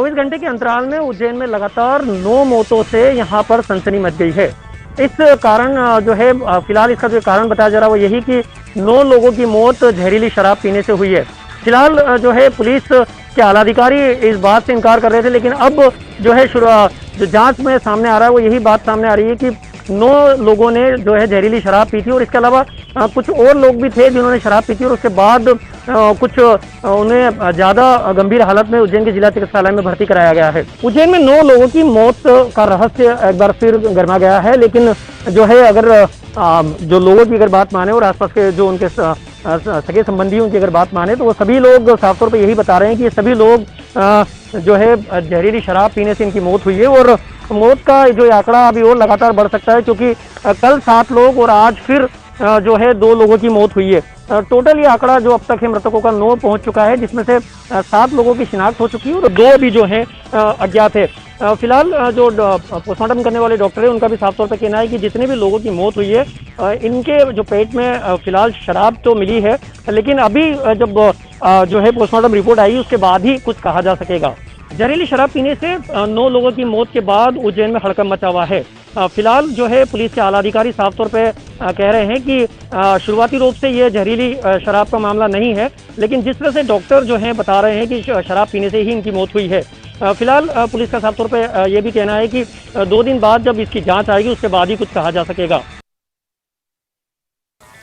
24 घंटे के अंतराल में उज्जैन में लगातार 9 मौतों से यहां पर सनसनी मच गई है। इस कारण जो है फिलहाल इसका जो कारण बताया जा रहा है वो यही कि 9 लोगों की मौत जहरीली शराब पीने से हुई है। फिलहाल जो है पुलिस के आला अधिकारी इस बात से इनकार कर रहे थे, लेकिन अब जो है जो जांच में सामने आ रहा है वो यही बात सामने आ रही है कि 9 लोगों ने जो है जहरीली शराब पी थी और इसके अलावा कुछ और लोग भी थे जिन्होंने शराब पी थी और उसके बाद कुछ उन्हें ज़्यादा गंभीर हालत में उज्जैन के जिला चिकित्सालय में भर्ती कराया गया है। उज्जैन में 9 लोगों की मौत का रहस्य एक बार फिर गरमा गया है, लेकिन जो है अगर जो लोगों की अगर बात माने और आसपास के जो उनके सगे संबंधी उनकी अगर बात माने तो वो सभी लोग साफ तौर पर यही बता रहे हैं कि ये सभी लोग जो है जहरीली शराब पीने से इनकी मौत हुई है और मौत का जो आंकड़ा अभी और लगातार बढ़ सकता है, क्योंकि कल 7 लोग और आज फिर जो है 2 लोगों की मौत हुई है। टोटल ये आंकड़ा जो अब तक है मृतकों का 9 पहुंच चुका है, जिसमें से 7 लोगों की शिनाख्त हो चुकी है और 2 अभी जो है अज्ञात है। फिलहाल जो पोस्टमार्टम करने वाले डॉक्टर है उनका भी साफ तौर पर कहना है कि जितने भी लोगों की मौत हुई है इनके जो पेट में फिलहाल शराब तो मिली है, लेकिन अभी जब जो है पोस्टमार्टम रिपोर्ट आई उसके बाद ही कुछ कहा जा सकेगा। जहरीली शराब पीने से 9 लोगों की मौत के बाद उज्जैन में हड़कंप मचा हुआ है। फिलहाल जो है पुलिस के आला अधिकारी साफ तौर पे कह रहे हैं कि शुरुआती रूप से ये जहरीली शराब का मामला नहीं है, लेकिन जिस तरह से डॉक्टर जो हैं बता रहे हैं कि शराब पीने से ही इनकी मौत हुई है। फिलहाल पुलिस का साफ तौर पे ये भी कहना है कि 2 दिन बाद जब इसकी जांच आएगी उसके बाद ही कुछ कहा जा सकेगा।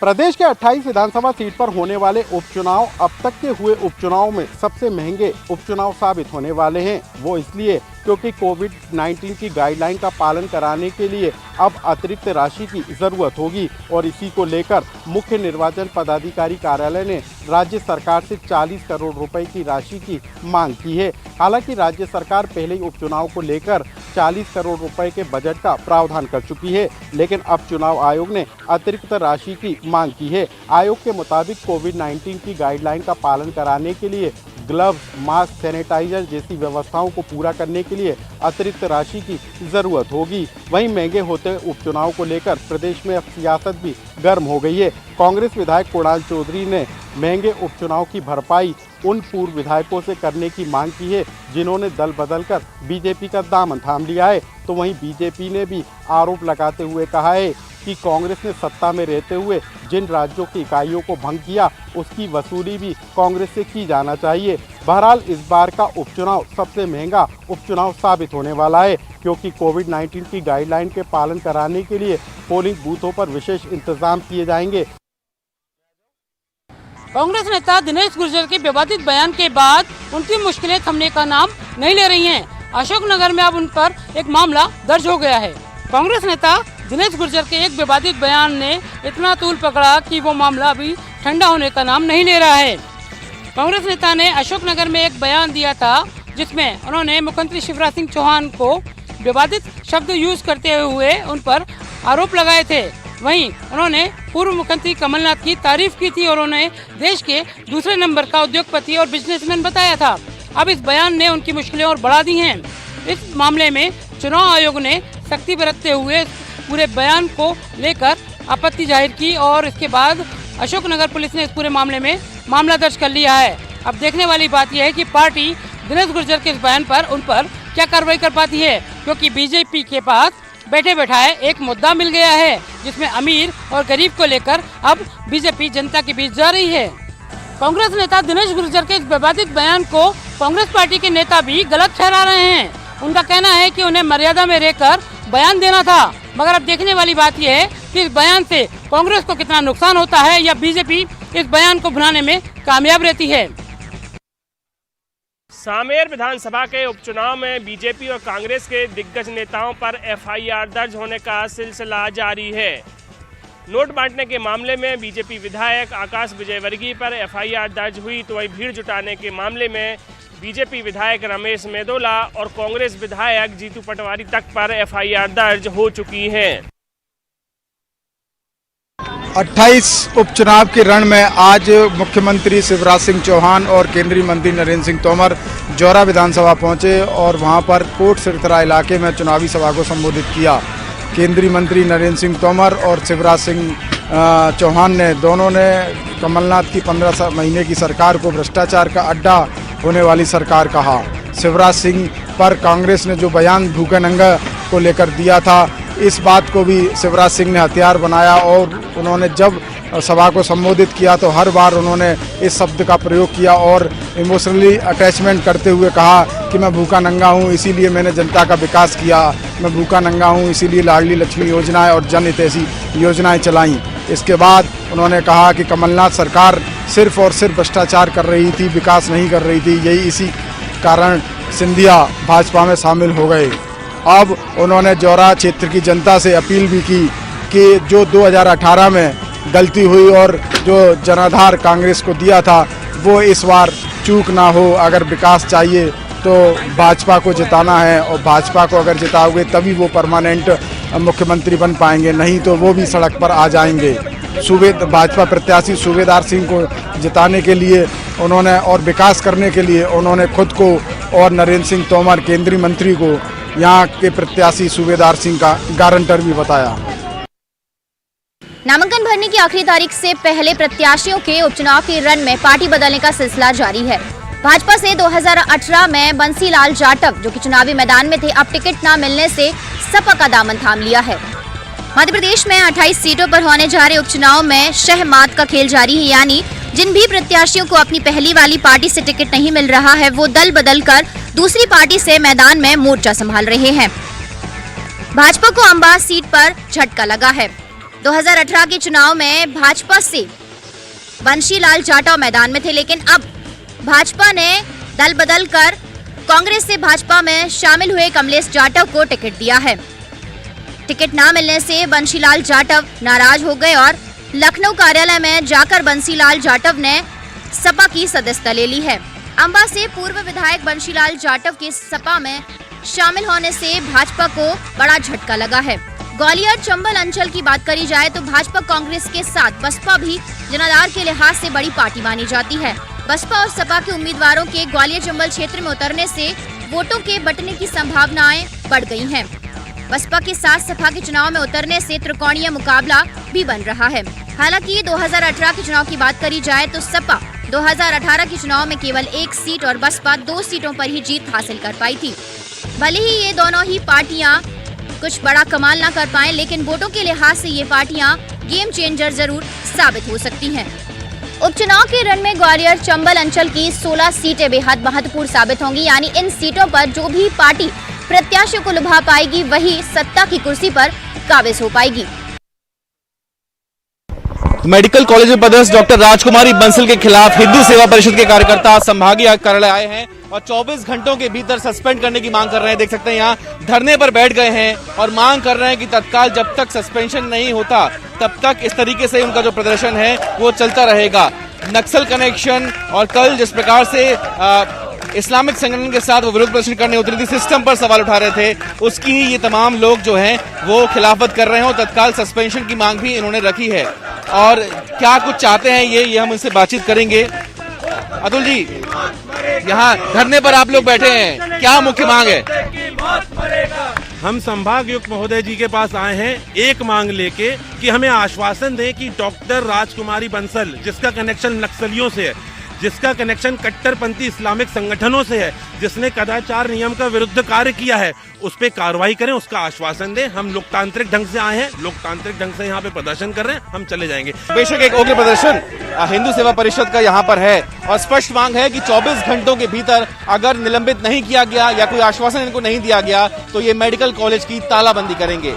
प्रदेश के 28 विधानसभा सीट पर होने वाले उपचुनाव अब तक के हुए उपचुनाव में सबसे महंगे उपचुनाव साबित होने वाले हैं। वो इसलिए क्योंकि कोविड-19 की गाइडलाइन का पालन कराने के लिए अब अतिरिक्त राशि की जरूरत होगी और इसी को लेकर मुख्य निर्वाचन पदाधिकारी कार्यालय ने राज्य सरकार से 40 करोड़ रुपए की राशि की मांग की है। हालांकि राज्य सरकार पहले ही उपचुनाव को लेकर 40 करोड़ रुपए के बजट का प्रावधान कर चुकी है, लेकिन अब चुनाव आयोग ने अतिरिक्त राशि की मांग की है। आयोग के मुताबिक कोविड-19 की गाइडलाइन का पालन कराने के लिए ग्लव्स, मास्क, सैनिटाइजर जैसी व्यवस्थाओं को पूरा करने के लिए अतिरिक्त राशि की जरूरत होगी। वहीं महंगे होते उपचुनाव को लेकर प्रदेश में अब सियासत भी गर्म हो गई है। कांग्रेस विधायक कुणाल चौधरी ने महंगे उपचुनाव की भरपाई उन पूर्व विधायकों से करने की मांग की है जिन्होंने दल बदलकर बीजेपी का दामन थाम लिया है। तो वहीं बीजेपी ने भी आरोप लगाते हुए कहा है कि कांग्रेस ने सत्ता में रहते हुए जिन राज्यों की इकाइयों को भंग किया उसकी वसूली भी कांग्रेस से की जाना चाहिए। बहरहाल इस बार का उपचुनाव सबसे महंगा उपचुनाव साबित होने वाला है, क्योंकि कोविड-19 की गाइडलाइन के पालन कराने के लिए पोलिंग बूथों पर विशेष इंतजाम किए जाएंगे। कांग्रेस नेता दिनेश गुर्जर के विवादित बयान के बाद उनकी मुश्किलें थमने का नाम नहीं ले रही हैं। अशोकनगर में अब उन पर एक मामला दर्ज हो गया है। कांग्रेस नेता दिनेश गुर्जर के एक विवादित बयान ने इतना तूल पकड़ा कि वो मामला अभी ठंडा होने का नाम नहीं ले रहा है। कांग्रेस नेता ने अशोकनगर में एक बयान दिया था जिसमें उन्होंने मुख्यमंत्री शिवराज सिंह चौहान को विवादित शब्द यूज करते हुए उन पर आरोप लगाए थे। वहीं उन्होंने पूर्व मुख्यमंत्री कमलनाथ की तारीफ की थी और उन्हें देश के दूसरे नंबर का उद्योगपति और बिजनेसमैन बताया था। अब इस बयान ने उनकी मुश्किलें और बढ़ा दी हैं। इस मामले में चुनाव आयोग ने सख्ती बरतते हुए पूरे बयान को लेकर आपत्ति जाहिर की और इसके बाद अशोकनगर पुलिस ने इस पूरे मामले में मामला दर्ज कर लिया है। अब देखने वाली बात यह है कि पार्टी दिनेश गुर्जर के इस बयान पर उन पर क्या कार्रवाई कर पाती है, क्योंकि बीजेपी के पास बैठे बैठाए एक मुद्दा मिल गया है जिसमें अमीर और गरीब को लेकर अब बीजेपी जनता के बीच जा रही है। कांग्रेस नेता दिनेश गुर्जर के इस विवादित बयान को कांग्रेस पार्टी के नेता भी गलत ठहरा रहे हैं। उनका कहना है कि उन्हें मर्यादा में रहकर बयान देना था, मगर अब देखने वाली बात यह है कि इस बयान से कांग्रेस को कितना नुकसान होता है या बीजेपी इस बयान को भुनाने में कामयाब रहती है। सामेर विधानसभा के उपचुनाव में बीजेपी और कांग्रेस के दिग्गज नेताओं पर एफआईआर दर्ज होने का सिलसिला जारी है। नोट बांटने के मामले में बीजेपी विधायक आकाश विजयवर्गीय पर एफआईआर दर्ज हुई, तो वही भीड़ जुटाने के मामले में बीजेपी विधायक रमेश मेदोला और कांग्रेस विधायक जीतू पटवारी तक पर एफआईआर दर्ज हो चुकी है। 28 उपचुनाव के रण में आज मुख्यमंत्री शिवराज सिंह चौहान और केंद्रीय मंत्री नरेंद्र सिंह तोमर जौरा विधानसभा पहुंचे और वहां पर कोट सिरथरा इलाके में चुनावी सभा को संबोधित किया। केंद्रीय मंत्री नरेंद्र सिंह तोमर और शिवराज सिंह चौहान ने दोनों ने कमलनाथ की 15 महीने की सरकार को भ्रष्टाचार का अड्डा होने वाली सरकार कहा। शिवराज सिंह पर कांग्रेस ने जो बयान भूखा नंगा को लेकर दिया था, इस बात को भी शिवराज सिंह ने हथियार बनाया और उन्होंने जब सभा को संबोधित किया तो हर बार उन्होंने इस शब्द का प्रयोग किया और इमोशनली अटैचमेंट करते हुए कहा कि मैं भूखा नंगा हूँ, इसीलिए मैंने जनता का विकास किया, मैं भूखा नंगा हूँ, इसीलिए लाडली लक्ष्मी योजनाएं और जन हितैषी योजनाएं चलाईं। इसके बाद उन्होंने कहा कि कमलनाथ सरकार सिर्फ और सिर्फ भ्रष्टाचार कर रही थी, विकास नहीं कर रही थी, यही इसी कारण सिंधिया भाजपा में शामिल हो गए। अब उन्होंने जौरा क्षेत्र की जनता से अपील भी की कि जो 2018 में गलती हुई और जो जनाधार कांग्रेस को दिया था वो इस बार चूक ना हो। अगर विकास चाहिए तो भाजपा को जिताना है और भाजपा को अगर जिताओगे तभी वो परमानेंट मुख्यमंत्री बन पाएंगे, नहीं तो वो भी सड़क पर आ जाएंगे। भाजपा प्रत्याशी सूबेदार सिंह को जिताने के लिए उन्होंने और विकास करने के लिए उन्होंने खुद को और नरेंद्र सिंह तोमर केंद्रीय मंत्री को यहाँ के प्रत्याशी सूबेदार सिंह का गारंटर भी बताया। नामांकन भरने की आखिरी तारीख से पहले प्रत्याशियों के उपचुनाव के रण में पार्टी बदलने का सिलसिला जारी है। भाजपा से 2018 में बंसीलाल जाटव जो कि चुनावी मैदान में थे, अब टिकट न मिलने से सपा का दामन थाम लिया है। मध्य प्रदेश में 28 सीटों पर होने जा रहे उपचुनाव में शहमात का खेल जारी है, यानी जिन भी प्रत्याशियों को अपनी पहली वाली पार्टी से टिकट नहीं मिल रहा है वो दल बदल कर दूसरी पार्टी से मैदान में मोर्चा संभाल रहे हैं। भाजपा को अंबाला सीट पर झटका लगा है। 2018 के चुनाव में भाजपा से बंशीलाल जाटव मैदान में थे, लेकिन अब भाजपा ने दल बदल कर कांग्रेस से भाजपा में शामिल हुए कमलेश जाटव को टिकट दिया है। टिकट न मिलने से बंशीलाल जाटव नाराज हो गए और लखनऊ कार्यालय में जाकर बंसीलाल जाटव ने सपा की सदस्यता ले ली है। अंबा से पूर्व विधायक बंशीलाल जाटव के सपा में शामिल होने से भाजपा को बड़ा झटका लगा है। ग्वालियर चंबल अंचल की बात करी जाए तो भाजपा कांग्रेस के साथ बसपा भी जनाधार के लिहाज से बड़ी पार्टी मानी जाती है। बसपा और सपा के उम्मीदवारों के ग्वालियर चंबल क्षेत्र में उतरने से वोटों के बंटने की संभावनाएं बढ़ गई हैं। बसपा के साथ सपा के चुनाव में उतरने से त्रिकोणीय मुकाबला भी बन रहा है। हालांकि 2018 के चुनाव की बात करी जाए तो सपा 2018 के चुनाव में केवल 1 सीट और बसपा 2 सीटों पर ही जीत हासिल कर पाई थी। भले ही ये दोनों ही पार्टियां कुछ बड़ा कमाल ना कर पाए, लेकिन वोटों के लिहाज से ये पार्टियां गेम चेंजर जरूर साबित हो सकती हैं। उपचुनाव के रण में ग्वालियर चंबल अंचल की 16 सीटें बेहद महत्वपूर्ण साबित होंगी, यानी इन सीटों पर जो भी पार्टी प्रत्याशियों को लुभा पाएगी वही सत्ता की कुर्सी पर काबिज हो पाएगी। मेडिकल कॉलेज में पदस्थ डॉक्टर राजकुमारी बंसल के खिलाफ हिंदू सेवा परिषद के कार्यकर्ता संभागीय कार्यालय आए हैं और 24 घंटों के भीतर सस्पेंड करने की मांग कर रहे हैं। देख सकते हैं यहाँ धरने पर बैठ गए हैं और मांग कर रहे हैं कि तत्काल जब तक सस्पेंशन नहीं होता तब तक इस तरीके से उनका जो प्रदर्शन है वो चलता रहेगा। नक्सल कनेक्शन और कल जिस प्रकार से इस्लामिक संगठन के साथ वो विरोध प्रदर्शन करने उतरी थी, सिस्टम पर सवाल उठा रहे थे, उसकी ही ये तमाम लोग जो हैं वो खिलाफत कर रहे हैं और तत्काल सस्पेंशन की मांग भी इन्होंने रखी है। और क्या कुछ चाहते हैं ये हम इनसे बातचीत करेंगे। अतुल जी, यहाँ धरने पर आप लोग बैठे हैं, क्या मुख्य मांग है? हम संभागायुक्त महोदय जी के पास आए हैं एक मांग लेके कि हमें आश्वासन दें कि डॉक्टर राजकुमारी बंसल, जिसका कनेक्शन नक्सलियों से है, जिसका कनेक्शन कट्टरपंथी इस्लामिक संगठनों से है, जिसने कदाचार नियम का विरुद्ध कार्य किया है, उस पे कार्रवाई करें, उसका आश्वासन दें। हम लोकतांत्रिक ढंग से आए हैं, लोकतांत्रिक ढंग से यहाँ पे प्रदर्शन कर रहे हैं, हम चले जाएंगे। बेशक एक उग्र प्रदर्शन हिंदू सेवा परिषद का यहाँ पर है और स्पष्ट मांग है कि 24 घंटों के भीतर अगर निलंबित नहीं किया गया या कोई आश्वासन इनको नहीं दिया गया तो ये मेडिकल कॉलेज की तालाबंदी करेंगे।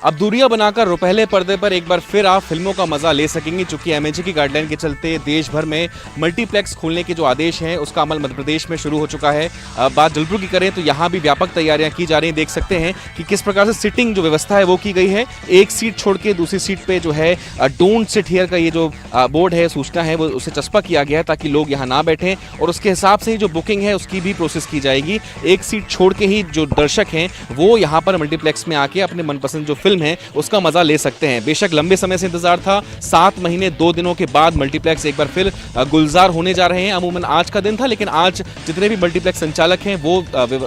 अब दूरियां बनाकर रुपहले पर्दे पर एक बार फिर आप फिल्मों का मजा ले सकेंगे, चूंकि एमएजी की गाइडलाइन के चलते देश भर में मल्टीप्लेक्स खोलने के जो आदेश हैं उसका अमल मध्य प्रदेश में शुरू हो चुका है। बात जलपुर की करें तो यहाँ भी व्यापक तैयारियां की जा रही हैं। देख सकते हैं कि किस प्रकार से सिटिंग जो व्यवस्था है वो की गई है। एक सीट छोड़ के दूसरी सीट पे जो है डोंट सिट हियर का ये जो बोर्ड है, सूचना है, वो उसे चस्पा किया गया है ताकि लोग यहाँ ना बैठें और उसके हिसाब से ही जो बुकिंग है उसकी भी प्रोसेस की जाएगी। एक सीट छोड़ के ही जो दर्शक हैं वो यहाँ पर मल्टीप्लेक्स में आके अपने मनपसंद जो फिल्म फिल्म है उसका मजा ले सकते हैं। बेशक लंबे समय से इंतजार था, 7 महीने 2 दिनों के बाद मल्टीप्लेक्स एक बार फिर गुलजार होने जा रहे हैं। अमूमन आज का दिन था, लेकिन आज जितने भी मल्टीप्लेक्स संचालक हैं वो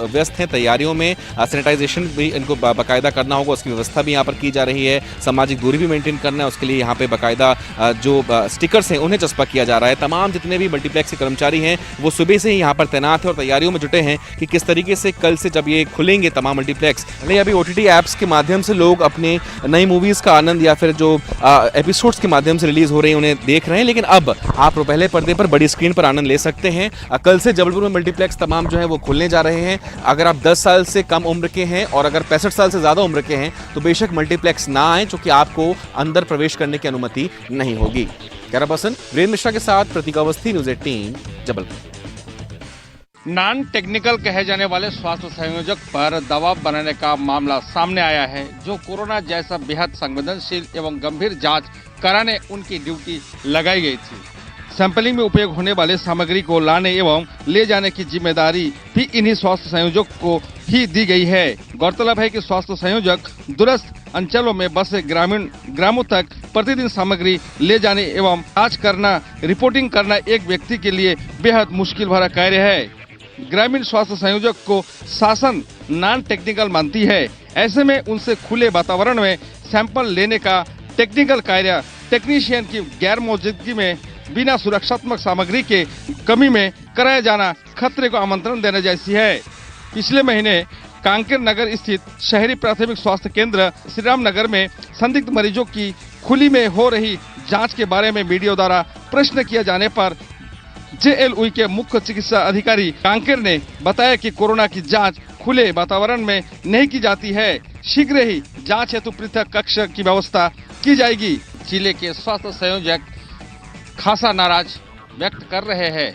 व्यस्त हैं तैयारियों में। सैनिटाइजेशन भी इनको बाकायदा करना होगा, उसकी व्यवस्था भी यहाँ पर की जा रही है। सामाजिक दूरी भी मेंटेन करना है, उसके लिए यहाँ पे बाकायदा जो स्टिकर्स हैं उन्हें चस्पा किया जा रहा है। तमाम जितने भी मल्टीप्लेक्स के कर्मचारी हैं वो सुबह से ही यहाँ पर तैनात है और तैयारियों में जुटे हैं कि किस तरीके से कल से जब ये खुलेंगे तमाम मल्टीप्लेक्स, नहीं अभी OTT ऐप्स के माध्यम से लोग अपने नई मूवीज का आनंद या फिर जो एपिसोड्स के माध्यम से रिलीज हो रही है उन्हें देख रहे हैं, लेकिन अब आप पहले पर्दे पर बड़ी स्क्रीन पर आनंद ले सकते हैं। कल से जबलपुर में मल्टीप्लेक्स तमाम जो है वो खुलने जा रहे हैं। अगर आप 10 साल से कम उम्र के हैं और अगर 65 साल से ज्यादा उम्र के हैं तो बेशक मल्टीप्लेक्स ना आए, क्योंकि आपको अंदर प्रवेश करने की अनुमति नहीं होगी। कैमरा पर्सन वीरेंद्र मिश्रा के साथ Prateek Awasthi, news 18 Jabalpur. Non technical कहे जाने वाले स्वास्थ्य संयोजक पर दबाव बनाने का मामला सामने आया है, जो कोरोना जैसा बेहद संवेदनशील एवं गंभीर जांच कराने उनकी ड्यूटी लगाई गई थी। सैंपलिंग में उपयोग होने वाले सामग्री को लाने एवं ले जाने की जिम्मेदारी भी इन्हीं स्वास्थ्य संयोजक को ही दी गई है। गौरतलब है कि स्वास्थ्य संयोजक दूरस्थ अंचलों में बसे ग्रामों तक प्रतिदिन सामग्री ले जाने एवं जांच करना, रिपोर्टिंग करना एक व्यक्ति के लिए बेहद मुश्किल भरा कार्य है। ग्रामीण स्वास्थ्य संयोजक को शासन नॉन टेक्निकल मानती है। ऐसे में उनसे खुले वातावरण में सैंपल लेने का टेक्निकल कार्य टेक्नीशियन की गैर मौजूदगी में बिना सुरक्षात्मक सामग्री के कमी में कराया जाना खतरे को आमंत्रण देने जैसी है। पिछले महीने कांकेर नगर स्थित शहरी प्राथमिक स्वास्थ्य केंद्र श्री राम नगर में संदिग्ध मरीजों की खुली में हो रही जांच के बारे में मीडिया द्वारा प्रश्न किया जाने पर JLUI के मुख्य चिकित्सा अधिकारी कांकेर ने बताया कि कोरोना की जांच खुले वातावरण में नहीं की जाती है। शीघ्र ही जांच हेतु पृथक कक्ष की व्यवस्था की जाएगी। जिले के स्वास्थ्य संयोजक खासा नाराज व्यक्त कर रहे हैं।